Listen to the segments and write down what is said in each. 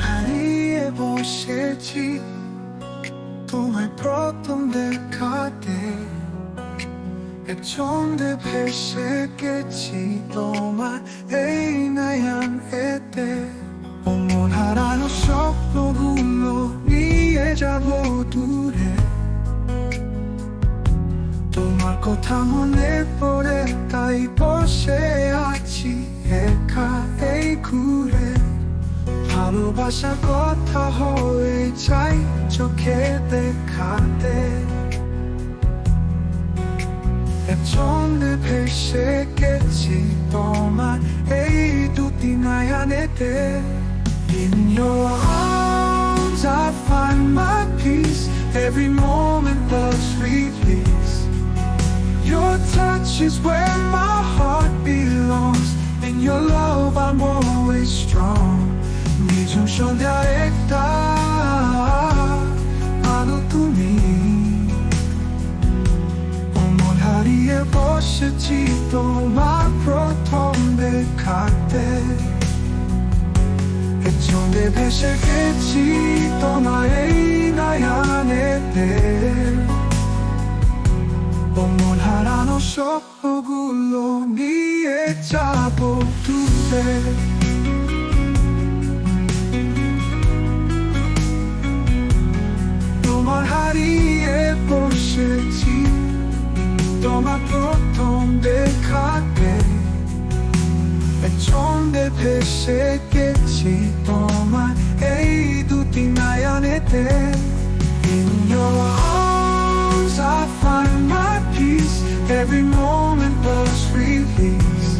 হারিয়ে বসেছি তোমায় প্রথম দেখাতে, এক ছন্দে ভেসে গেছি তোমার এই নয়ন এতে। মন হারানো স্বপ্নগুলো নিয়ে যাব দূরে, তোমার কথা মনে পড়ে তাই বসে আছি একা এই ঘুরে। ভালোবাসার কথা হয়ে চাই চোখে দেখাতে, এক ছন্দে ভেসে গেছি তোমার এই দুটি নয়নেতে। In your arms I find my peace, every moment love's release. Your touch is where my heart belongs, in your love I'm always strong. নিঝুম সন্ধ্যা একটা আলো তুমি, মন হারিয়ে বসেছি তোমার প্রথম দেখাতে, এক ছন্দে ভেসে গেছি তোমার এই নয়নেতে। মন হারানো স্বপ্নগুলো নিয়ে যাব দূরে, তোমার হারিয়ে বসেছি তোমার প্রথম দেখাতে, এক ছন্দে ভেসে গেছি তোমার এই দুটি নয়নেতে। In your arms I find my peace, every moment love's release.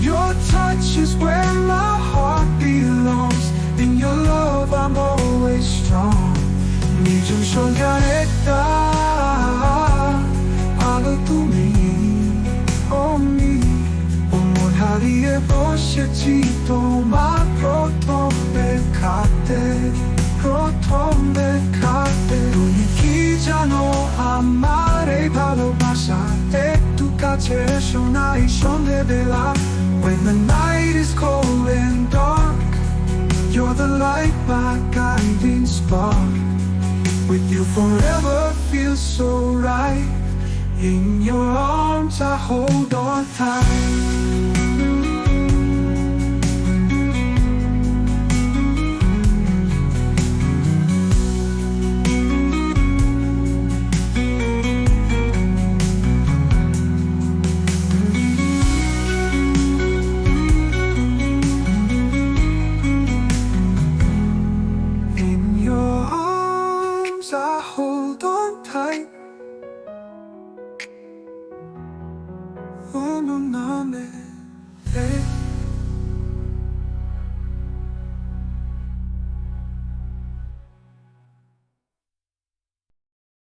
Your touch is where my heart belongs, in your love I'm always strong. নিঝুম সন্ধ্যার একটা আলো তুমি, মন হারিয়ে বসেছি তোমার প্রথম দেখাতে, প্রথম দেখাতে। তুমি কি জানো আমার এই ভালোবাসা, একটু কাছে এসো না এই সন্ধ্যেবেলা। When the night is cold and dark, you're the light, my guiding spark. With you forever feels so right, in your arms I hold on tight. I hold on tight. Oh no, no, no.